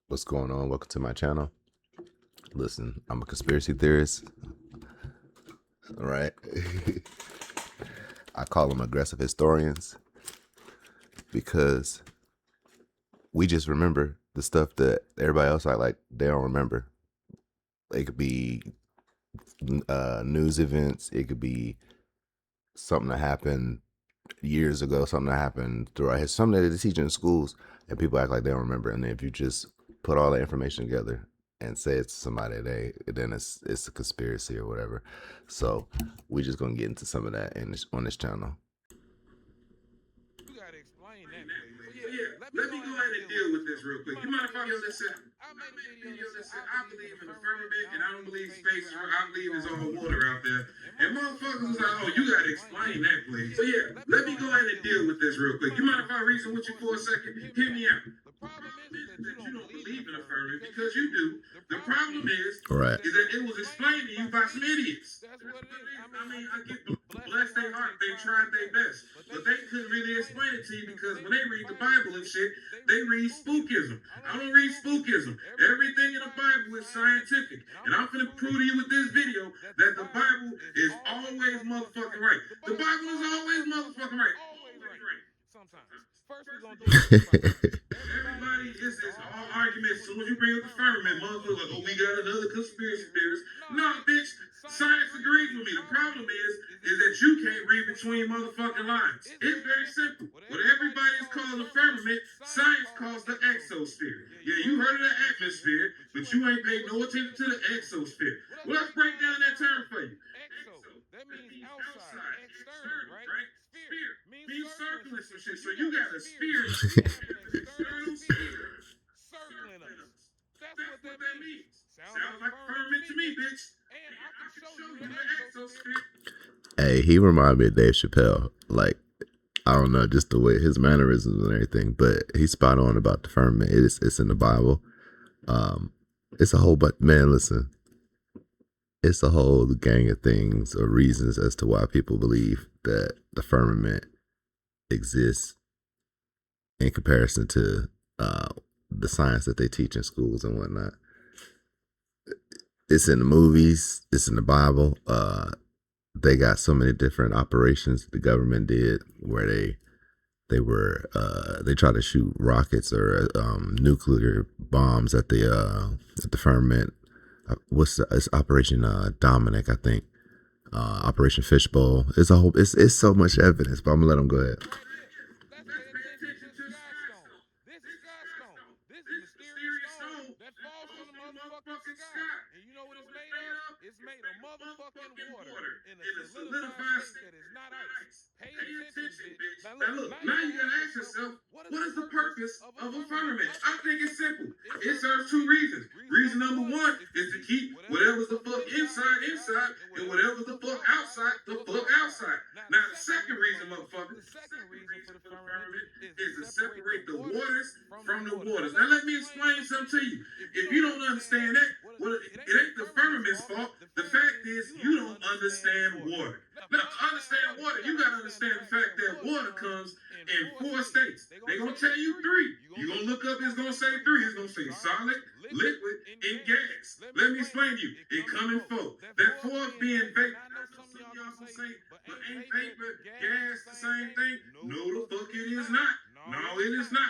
What's going on? Welcome to my channel. Listen, I'm a conspiracy theorist. All right. I call them aggressive historians because we just remember the stuff that everybody else like they don't remember. It could be news events. It could be something that happened years ago, something that happened throughout history, something that they teach in schools, and people act like they don't remember. And if you just put all the information together and say it to somebody, then it's a conspiracy or whatever. So we just gonna get into some of that on this channel. You gotta explain that, please. So Let me go ahead and deal with this real quick. You mind if I go listen? I made a Video video that that said said I believe in the firmament and I don't believe space is real. I believe there's all water out there. And motherfuckers was like, oh, you gotta explain that, please. So let me go ahead and deal with this real quick. You mind if I reason with you for a second? Hear me out. The problem is That you don't believe in the firmament because you do. The problem is Right. that it was explained to you by some idiots. That's what it is. I mean, I get bless their heart. They tried their best, but they couldn't really explain it to you because when they read the Bible and shit, they read spookism. I don't read spookism. Everything in the Bible is scientific, and I'm gonna prove to you with this video that the Bible is always motherfucking right. The Bible is always motherfucking right. Always right. Sometimes. First, we're gonna do Everybody is all arguments. As soon as you bring up the firmament, motherfuckers like, oh, we got another conspiracy theorist. No, bitch. Science agrees with me. The problem is that you can't read between motherfucking lines. It's very simple. What everybody is calling the firmament, science calls the exosphere. Yeah, you heard of the atmosphere, but you ain't paid no attention to the exosphere. Well, let's break down that term for you. Exo. That means outside. External, right? Sphere Means circling some shit. So you got a sphere. External sphere. Circling us. That's That's what that means. Sounds like firmament to me, bitch. And I can show you The the exosphere. Hey, he reminded me of Dave Chappelle. Like, I don't know, just the way his mannerisms and everything, but he's spot on about the firmament. It's in the Bible. It's a whole, but man, listen, it's a whole gang of things or reasons as to why people believe that the firmament exists in comparison to the science that they teach in schools and whatnot. It's in the movies. It's in the Bible. They got so many different operations the government did where they tried to shoot rockets or nuclear bombs at the firmament. It's Operation Dominic, I think. Operation Fishbowl. It's so much evidence, but I'm gonna let them go ahead. Let's pay attention to Sky Stone. This is Sky Stone. This is mysterious stone that falls from the motherfucking sky. And you know what it's made of? It's made of motherfucking water in a solidified state that is not ice. Pay attention, bitch. Now look, now you gotta ask yourself, what is the purpose of a firmament? I think it's simple. It serves two reasons. Reason number one is to keep whatever's the fuck inside, and whatever's the fuck outside. Now the second reason, motherfucker, The second reason for the firmament is to separate the waters from the waters. Now let me explain something to you. If you don't understand that, well, it ain't the firmament's fault. The fact is you don't understand water. Now, to understand water, you gotta understand the fact that water comes in 4 states. They're gonna tell you 3. You're gonna look up, it's gonna say 3. It's gonna say solid, liquid, and gas. Let me explain to you. It come in 4. That 4th being vapor. Some of y'all gonna say, but ain't vapor, gas the same thing? No, the fuck it is not. No, it is not.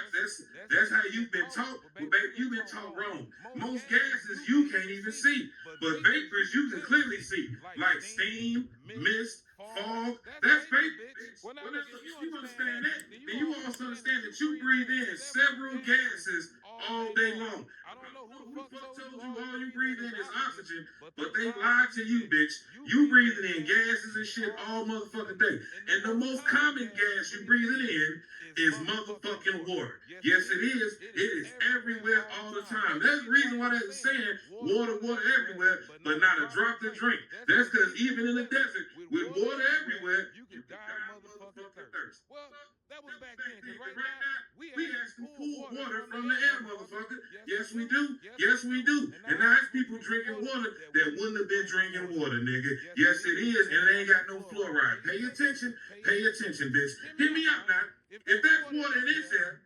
That's how you've been taught. Well, baby, you've been taught wrong. Most gases you can't even see, but vapors you can clearly see, like steam, mist, fog. That's vapor. Well, now, if you understand that, then you also understand that you breathe in several gases all day long. I don't know who Who the fuck told you all you breathe in is oxygen, but they lied to you, bitch. You breathing in gases and shit all motherfucking day. And the most common gas you breathing in is motherfucking water. Yes, it is. It is everywhere all the time. That's the reason why they're saying water everywhere, but not a drop to drink. That's because even in the desert, with water everywhere, you can die of motherfucking thirst. Well, that was back then. Cause right now, we actually pull water from the air, motherfucker. Yes, we do. Yes, we do. And now it's people drinking water that wouldn't have been drinking water, nigga. Yes, it is. And it ain't got no fluoride. Pay attention. Pay attention, bitch. Hit me up now. If that's water in this air,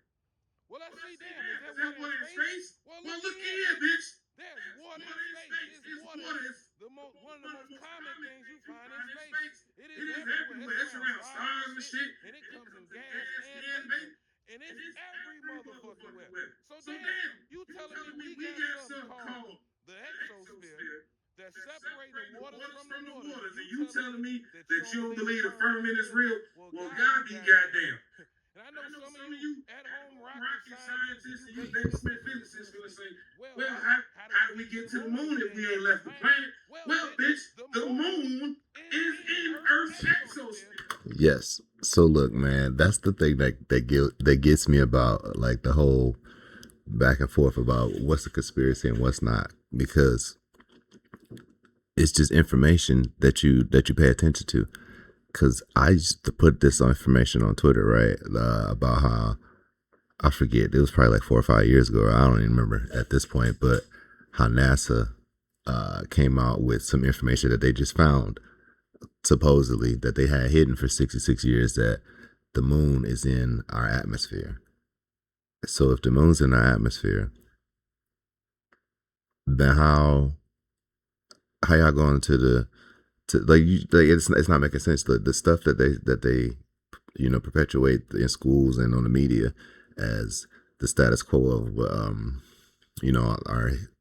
well, let's see, damn. is that water in space? Well, Well, look and it comes in gas and vapor, and it's every motherfucking where. So damn, you telling me we got something called the exosphere that's separating the waters from the waters, and you telling me that you don't believe the firmament is real? Well, God be goddamn. And I know some of you at-home rocket scientists and you basement physicists gonna say, well, how do we get to the moon if we ain't left the planet? Well, bitch, the moon is in Earth's exosphere. Yes. So look, man, that's the thing that gets me about like the whole back and forth about what's a conspiracy and what's not, because it's just information that you pay attention to. Because I used to put this information on Twitter, right, about how, I forget, it was probably like 4 or 5 years ago, I don't even remember at this point, but how NASA came out with some information that they just found, supposedly, that they had hidden for 66 years, that the moon is in our atmosphere. So if the moon's in our atmosphere, then how y'all going to it's not making sense. The stuff that they perpetuate in schools and on the media as the status quo of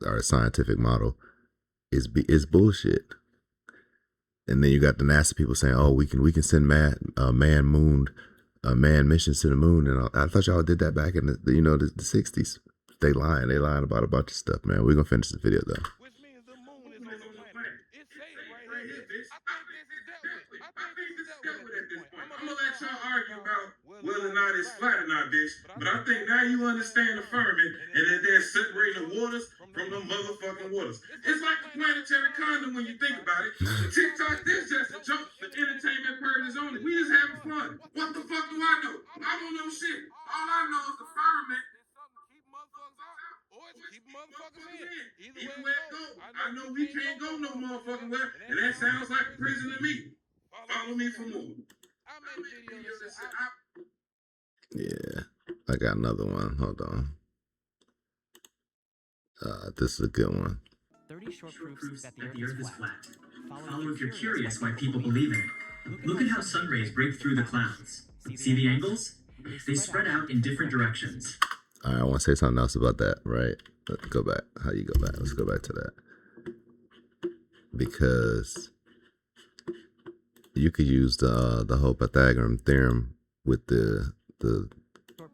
our scientific model is bullshit. And then you got the NASA people saying, "Oh, we can send man missions to the moon." And I thought y'all did that back in the 60s. They lying about a bunch of stuff, man. We're gonna finish the video though. Which means the moon is on the planet. It says right here, bitch. I think this is dealt with at this point. I'm gonna let y'all argue about whether or not it's flat or not, bitch. But I think now you understand the firmament and that they're separating the waters from the motherfucking waters. It's like the planetary condom when you think about it. TikTok, this just a joke for entertainment purposes only. We just having fun. What the fuck do I know? I don't know shit. All I know is the firmament. Keep motherfuckers out, or it's keep motherfuckers in. Either way it go. I know we can't go no motherfucking where, and that sounds like a prison to me. Follow me for more. I made a video that said, yeah, I got another one. Hold on. This is a good one. 30 short proofs that the Earth is flat. Follow if you're curious why people believe in it. Look at how sun rays break through the clouds. See the angles? They spread out in different directions. All right, I want to say something else about that, right? Let's go back. How you go back? Let's go back to that. Because you could use the whole Pythagorean theorem with the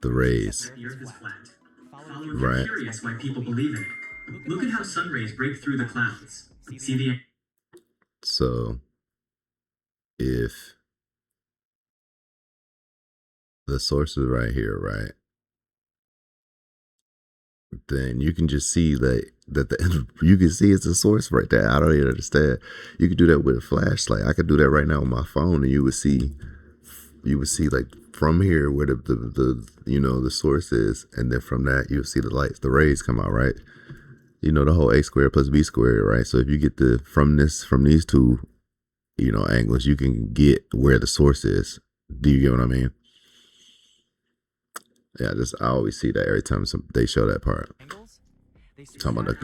rays. The Earth is flat. Follow if Right. you're curious why people believe in it. Look at how sun rays break through the clouds. See the So if the source is right here, right, then you can just see you can see it's a source right there. I don't even understand. You could do that with a flashlight. I could do that right now on my phone, and you would see like from here where the source is, and then from that you would see the lights, the rays come out, right? The whole a squared plus b squared, right? So if you get from these two, angles, you can get where the source is. Do you get what I mean? Yeah, I always see that every time they show that part. Talking about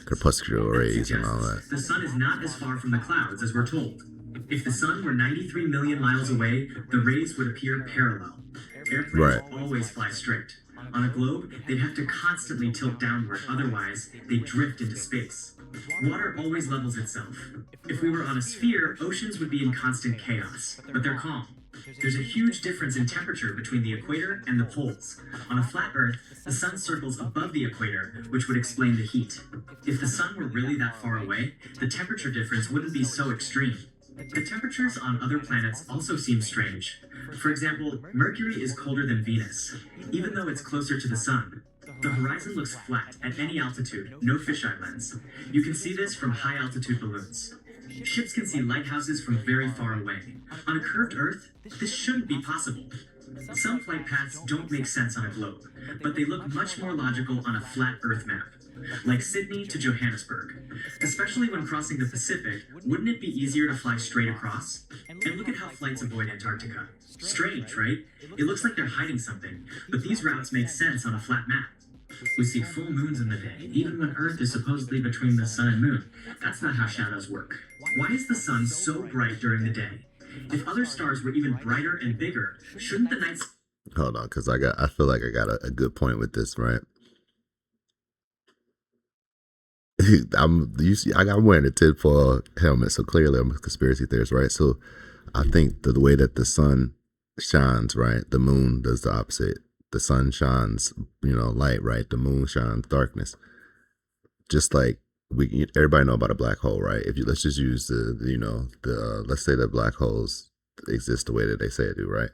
crepuscular rays and all that. The sun is not as far from the clouds as we're told. If the sun were 93 million miles away, the rays would appear parallel. Airplanes Right. always fly straight. On a globe, they'd have to constantly tilt downward, otherwise they'd drift into space. Water always levels itself. If we were on a sphere, oceans would be in constant chaos, but they're calm. There's a huge difference in temperature between the equator and the poles. On a flat Earth, the sun circles above the equator, which would explain the heat. If the sun were really that far away, the temperature difference wouldn't be so extreme. The temperatures on other planets also seem strange. For example, Mercury is colder than Venus, even though it's closer to the sun. The horizon looks flat at any altitude, no fisheye lens. You can see this from high-altitude balloons. Ships can see lighthouses from very far away. On a curved Earth, this shouldn't be possible. Some flight paths don't make sense on a globe, but they look much more logical on a flat Earth map. Like Sydney to Johannesburg. Especially when crossing the Pacific, wouldn't it be easier to fly straight across? And look at how flights avoid Antarctica. Strange, right? It looks like they're hiding something, but these routes make sense on a flat map. We see full moons in the day, even when Earth is supposedly between the sun and moon. That's not how shadows work. Why is the sun so bright during the day? If other stars were even brighter and bigger, shouldn't the night... Hold on, because I feel like I got a good point with this, right? I'm wearing a tinfoil helmet, so clearly I'm a conspiracy theorist, right? So I think the way that the sun shines, right, the moon does the opposite. The sun shines, light, right? The moon shines darkness. Just like everybody know about a black hole, right? If you let's just use let's say that black holes exist the way that they say it do, right?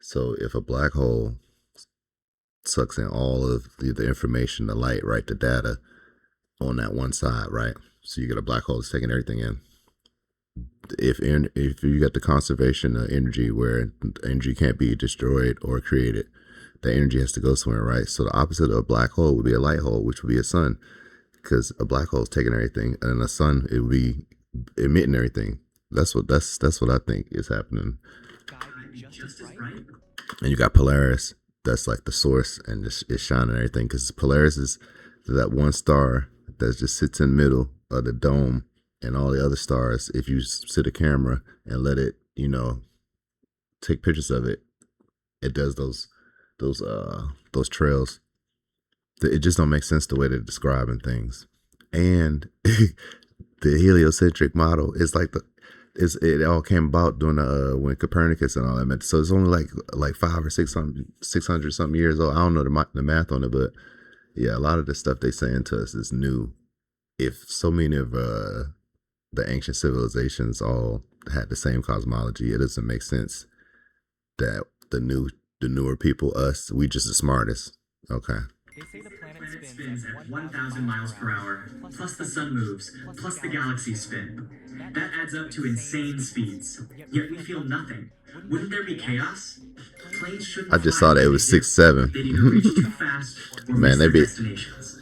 So if a black hole sucks in all of the information, the light, right, the data on that one side, right? So you get a black hole that's taking everything in. If you got the conservation of energy where energy can't be destroyed or created, the energy has to go somewhere, right? So the opposite of a black hole would be a light hole, which would be a sun, because a black hole is taking everything, and a sun, it would be emitting everything. That's what I think is happening. And you got Polaris, that's like the source, and it's shining everything, because Polaris is that one star that just sits in the middle of the dome, and all the other stars, if you sit a camera and let it, take pictures of it, it does those trails. It just don't make sense the way they're describing things. And the heliocentric model is like it all came about during when Copernicus and all that meant. So it's only like 500 or 600 something years old. I don't know the math on it, but yeah, a lot of the stuff they saying to us is new. If so many of the ancient civilizations all had the same cosmology, it doesn't make sense that the newer people, us, we just the smartest. Okay. They say the planet spins at 1,000 miles per hour, plus the sun moves, plus the galaxies spin. That adds up to insane speeds. Yet we feel nothing. Wouldn't there be chaos? Planes shouldn't I just saw that it was 6'7". They'd either reach too fast or miss their destinations.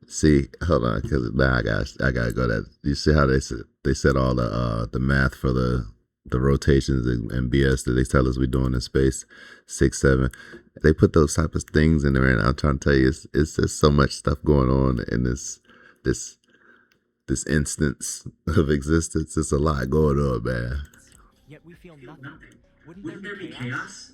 See, hold on, because now I gotta go. That you see how they said all the math for the rotations and BS that they tell us we're doing in space, 6'7". They put those type of things in there, and I'm trying to tell you, it's just so much stuff going on in this instance of existence. It's a lot going on, man. Yet we feel nothing. Wouldn't there be chaos?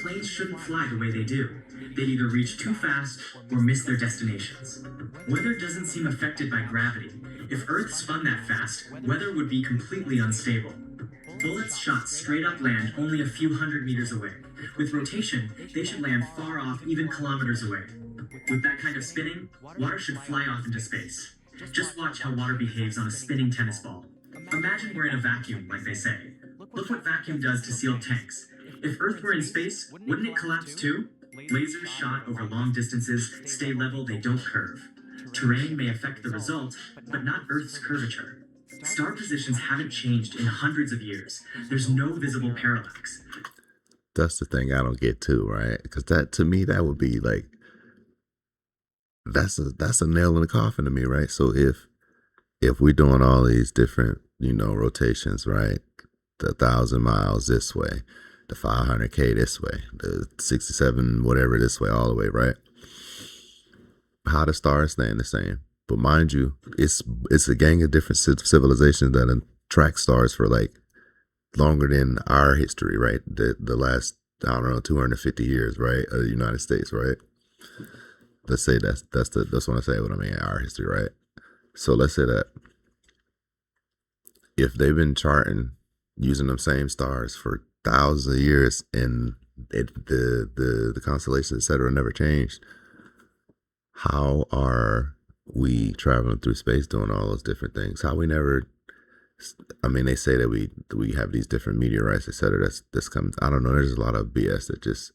Planes shouldn't fly the way they do. They'd either reach too fast or miss their destinations. Weather doesn't seem affected by gravity. If Earth spun that fast, weather would be completely unstable. Bullets shot straight up land only a few hundred meters away. With rotation, they should land far off, even kilometers away. With that kind of spinning, water should fly off into space. Just watch how water behaves on a spinning tennis ball. Imagine we're in a vacuum, like they say. Look what vacuum does to sealed tanks. If Earth were in space, wouldn't it collapse too? Lasers shot over long distances stay level, they don't curve. Terrain may affect the result, but not Earth's curvature. Star positions haven't changed in hundreds of years. There's no visible parallax. That's the thing I don't get too, right? Because that, to me, that would be like, that's a nail in the coffin to me, right? So if we're doing all these different, rotations, right? The 1,000 miles this way, the 500K this way, the 67 whatever this way, all the way, right? How the stars staying the same? But mind you, it's a gang of different civilizations that track stars for like longer than our history, right? The last, I don't know, 250 years, right? Of the United States, right? Let's say that's what I say what I mean, our history, right? So let's say that if they've been charting using them same stars for thousands of years and the constellations, etc., never changed, how are we traveling through space doing all those different things? How we never, I mean, they say that we have these different meteorites, etc. This comes, I don't know, there's a lot of BS that just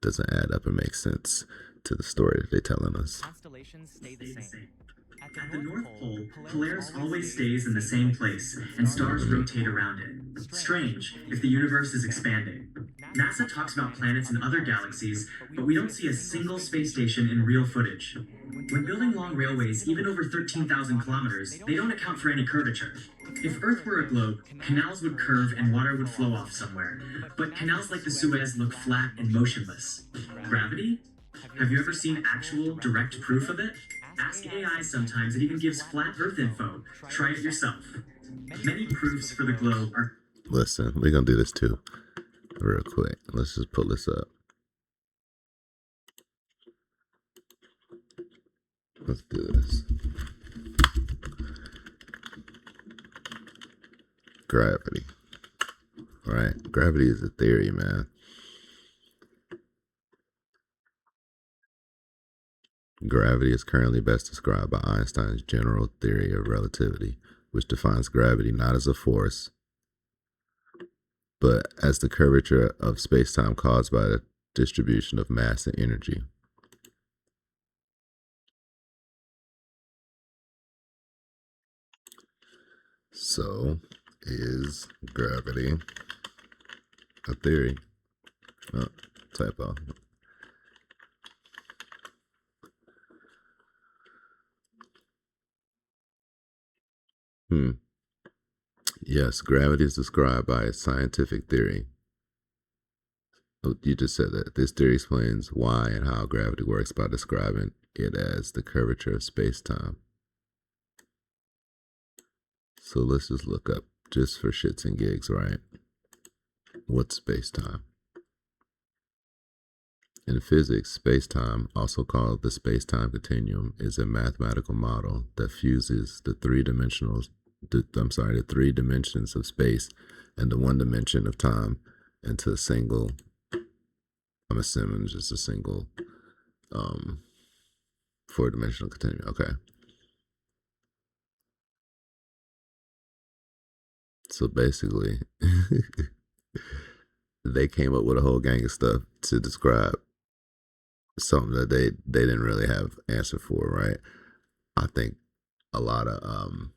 doesn't add up and make sense to the story that they're telling us. Constellations stay the same. At the North Pole, Polaris always stays in the same place, and stars rotate around it. Strange, if the universe is expanding. NASA talks about planets in other galaxies, but we don't see a single space station in real footage. When building long railways, even over 13,000 kilometers, they don't account for any curvature. If Earth were a globe, canals would curve and water would flow off somewhere. But canals like the Suez look flat and motionless. Gravity? Have you ever seen actual, direct proof of it? Ask AI sometimes, it even gives flat Earth info. Try it yourself. Many proofs for the globe are... Listen, we're gonna do this too, real quick. Let's just pull this up. Let's do this. Gravity. Right? Gravity is a theory, man. Gravity is currently best described by Einstein's general theory of relativity, which defines gravity not as a force, but as the curvature of spacetime caused by the distribution of mass and energy. So, is gravity a theory? Oh, typo. Yes, gravity is described by a scientific theory. Oh, you just said that. This theory explains why and how gravity works by describing it as the curvature of space-time. So let's just look up, just for shits and gigs, right? What's space-time? In physics, space-time, also called the space-time continuum, is a mathematical model that fuses the three dimensions of space and the one dimension of time into a single, I'm assuming just a single four-dimensional continuum. Okay. So basically, they came up with a whole gang of stuff to describe something that they didn't really have answer for, right? I think a lot of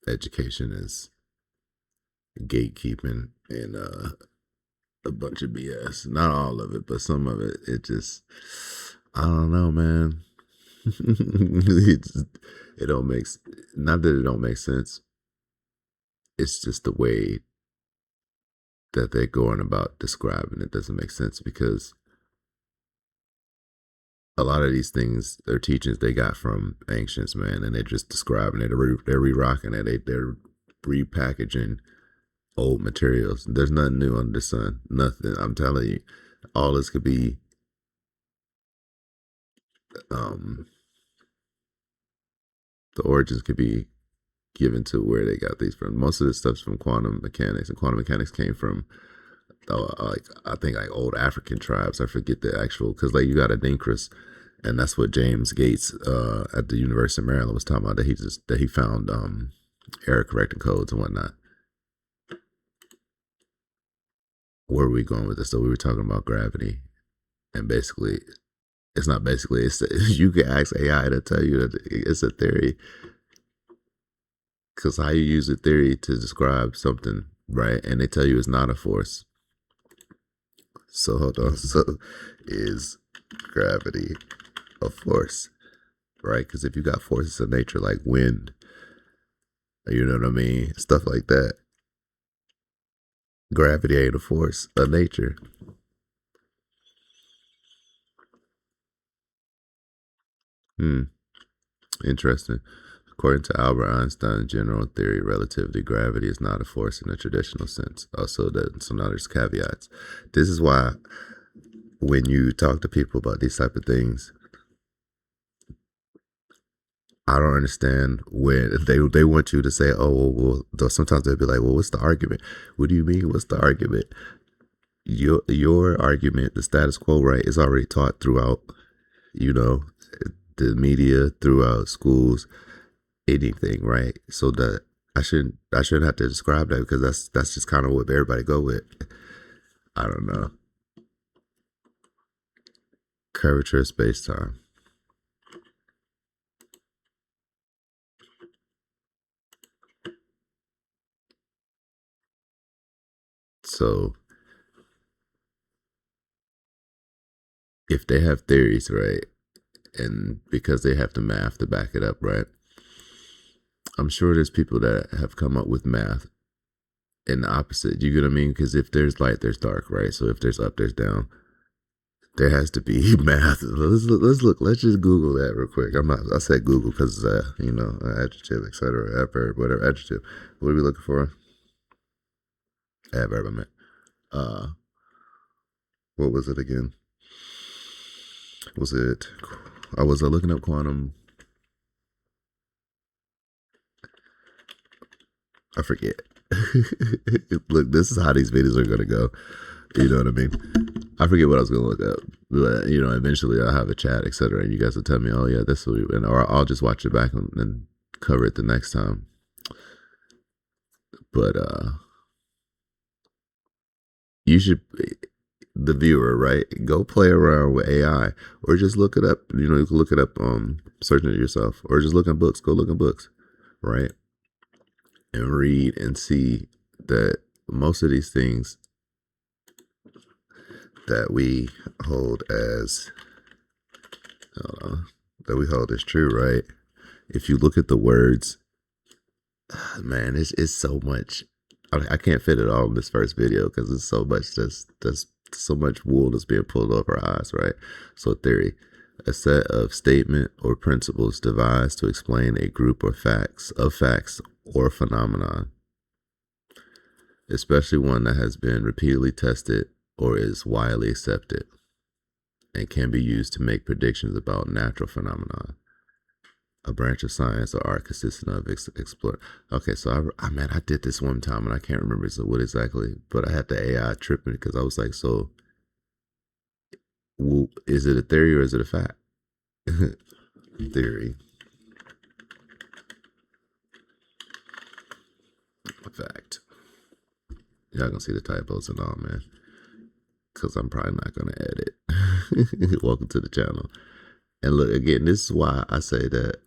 education is gatekeeping and a bunch of BS. Not all of it, but some of it. It just, I don't know, man. It don't make, not that it don't make sense. It's just the way that they're going about describing it doesn't make sense, because a lot of these things are teachings they got from ancients, man, and they're just describing it. They're re-rocking it. They're repackaging old materials. There's nothing new under the sun. Nothing. I'm telling you, all this could be the origins could be given to where they got these from. Most of this stuff's from quantum mechanics, and quantum mechanics came from like I think like old African tribes. I forget the actual, because like you got Adinkras, and that's what James Gates at the University of Maryland was talking about, that he found error correcting codes and whatnot. Where are we going with this? So we were talking about gravity, and basically, it's not basically. It's you can ask AI to tell you that it's a theory, because how you use a theory to describe something, right? And they tell you it's not a force. So hold on. So is gravity a force, right? Because if you got forces of nature like wind, you know what I mean, stuff like that, gravity ain't a force of nature. Interesting. According to Albert Einstein's general theory of relativity, gravity is not a force in the traditional sense. So now there's caveats. This is why when you talk to people about these type of things, I don't understand when they want you to say, oh, well, sometimes they'll be like, well, what's the argument? What do you mean, what's the argument? Your argument, the status quo, right, is already taught throughout, the media, throughout schools, anything, right? So that I shouldn't have to describe that, because that's just kind of what everybody go with. I don't know. Curvature of space-time. So if they have theories, right, and because they have the math to back it up, right, I'm sure there's people that have come up with math in the opposite. You get what I mean? Because if there's light, there's dark, right? So if there's up, there's down. There has to be math. Let's look. Let's just Google that real quick. I said Google because an adjective, etc. Adverb, whatever adjective. What are we looking for? Adverb, I meant. What was it again? Was it? I was looking up quantum. I forget. Look, this is how these videos are gonna go. You know what I mean? I forget what I was gonna look up, but you know, eventually I'll have a chat, etc., and you guys will tell me, "Oh yeah, this will," or I'll just watch it back and cover it the next time. But you should, the viewer, right? Go play around with AI, or just look it up. You know, you can look it up, searching it yourself, or just look in books. Go look in books, right? And read and see that most of these things that we hold as true, right? If you look at the words, man, it's so much. I can't fit it all in this first video because it's so much. There's so much wool that's being pulled over our eyes, right? So theory, a set of statement or principles devised to explain a group of facts or phenomenon, especially one that has been repeatedly tested or is widely accepted and can be used to make predictions about natural phenomena. A branch of science or art consisting of explore. Okay, so I did this one time and I can't remember what exactly, but I had the AI tripping because I was like, so, well, is it a theory or is it a fact? Theory. A fact. Y'all gonna see the typos and all, man, because I'm probably not gonna edit. Welcome to the channel. And look, again, this is why I say that,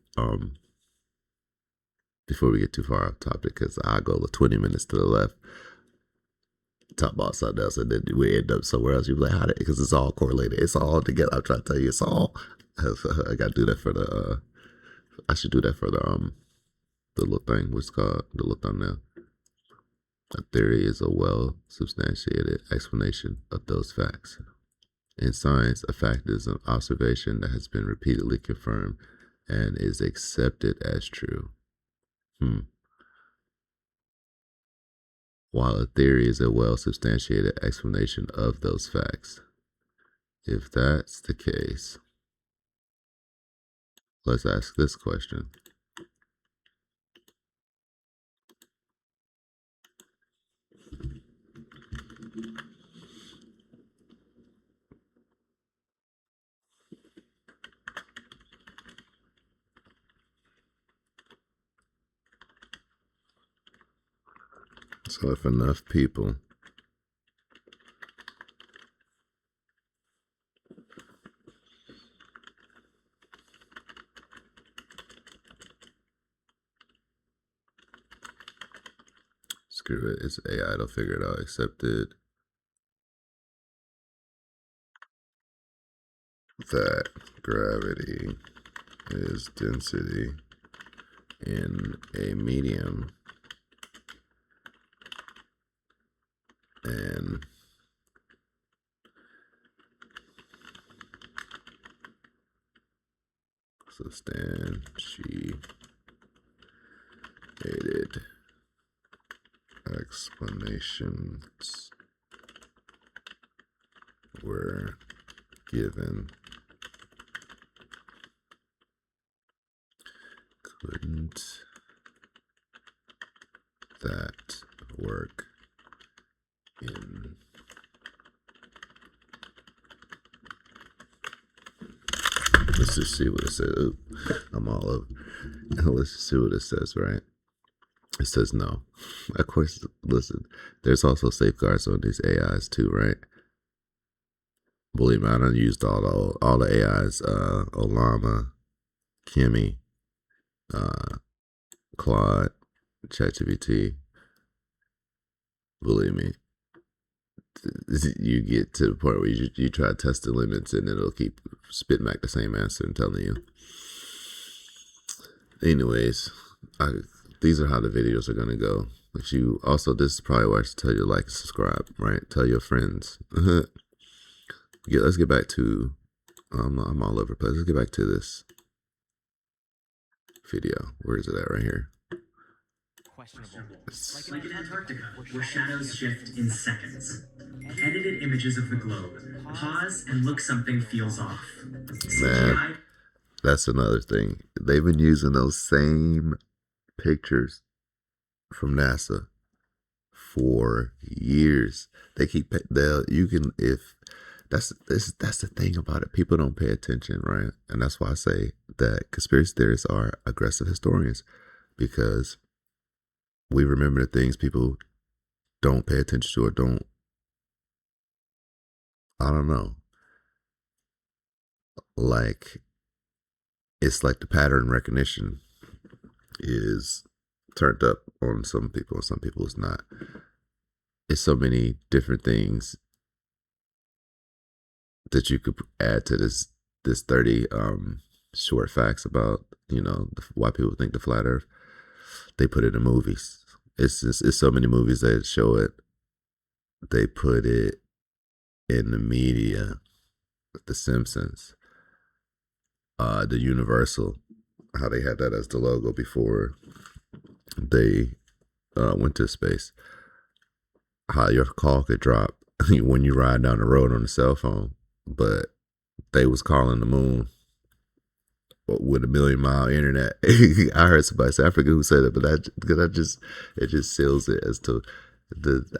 before we get too far off topic, because I go 20 minutes to the left, talk about something else, and then we end up somewhere else. You're like, how did? Because it's all correlated. It's all together. I'm trying to tell you, it's all. I got to do that for the. I should do that for the little thing, what's called the little thumbnail. A theory is a well substantiated explanation of those facts. In science, a fact is an observation that has been repeatedly confirmed and is accepted as true. While a theory is a well substantiated explanation of those facts. If that's the case, let's ask this question. So if enough people screw it, it's AI, it'll figure it out, accepted that gravity is density in a medium and substantiated explanations were given. Couldn't that work in let's just see what it says. Oop, I'm all over. Let's just see what it says, right? It says no. Of course, listen, there's also safeguards on these AIs too, right? Believe me, I done used all the AIs, Olama, Kimmy, Claude, ChatGPT. Believe me, you get to the point where you try to test the limits and it'll keep spitting back the same answer and telling you. Anyways, these are how the videos are gonna go. But you also, this is probably why I should tell you to like and subscribe, right? Tell your friends. Let's get back to. I'm all over the place. Let's get back to this video. Where is it at? Right here. Like in Antarctica, where shadows shift in seconds. Edited images of the globe. Pause and look something feels off. CGI. That's another thing. They've been using those same pictures from NASA for years. They keep they'll you can if that's the thing about it. People don't pay attention, right? And that's why I say that conspiracy theorists are aggressive historians, because we remember the things people don't pay attention to, or don't, I don't know, like, it's like the pattern recognition is turned up on some people and some people it's not. It's so many different things that you could add to this 30 short facts about, why people think the flat earth. They put it in movies. It's so many movies that show it. They put it in the media, The Simpsons, the Universal, how they had that as the logo before they went to space. How your call could drop when you ride down the road on a cell phone, but they was calling the moon with 1,000,000-mile internet. I heard somebody South Africa who said it, but it just seals it as to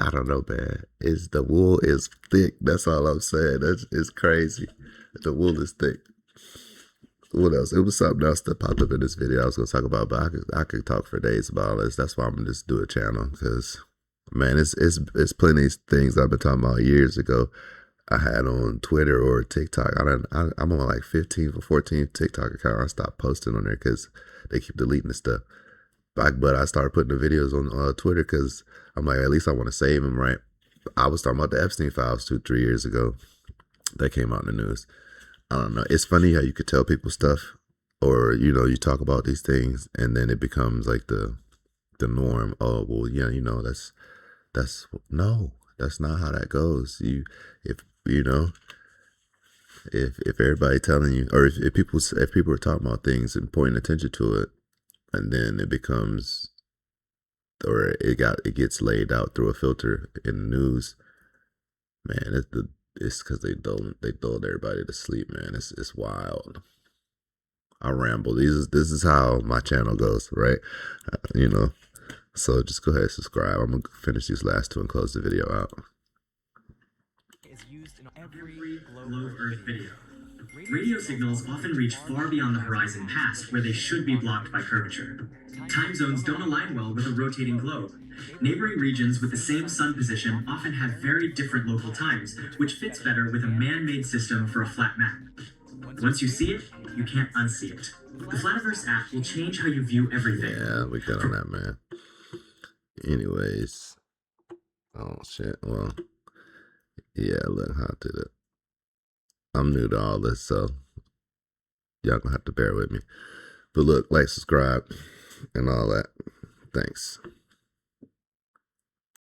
I don't know, man. The wool is thick. That's all I'm saying. It's crazy. The wool is thick. What else? It was something else that popped up in this video I was going to talk about, but I could talk for days about all this. That's why I'm going to just do a channel, because, man, it's plenty of things I've been talking about years ago. I had on Twitter or TikTok. I'm on like 15th or 14th TikTok account. I stopped posting on there because they keep deleting the stuff. But I started putting the videos on Twitter because I'm like, at least I want to save them, right? I was talking about the Epstein files 2-3 years ago. That came out in the news. I don't know. It's funny how you could tell people stuff, or you talk about these things, and then it becomes like the norm. Oh, well, yeah, no, that's not how that goes. If everybody telling you, or if people are talking about things and pointing attention to it, and then it becomes, or it gets laid out through a filter in the news, man, it's because they dulled everybody to sleep, man. It's wild. I ramble. This is how my channel goes, right? So just go ahead and subscribe. I'm gonna finish these last two and close the video out. Is used in every globe Earth video. Radio signals often reach far beyond the horizon past where they should be blocked by curvature. Time zones don't align well with a rotating globe. Neighboring regions with the same sun position often have very different local times, which fits better with a man-made system for a flat map. Once you see it, you can't unsee it. The Flativerse app will change how you view everything. Yeah, we got on that, man. Anyways, oh shit. Well, yeah, look, how did it? I'm new to all this, so y'all gonna have to bear with me. But look, like, subscribe, and all that. Thanks.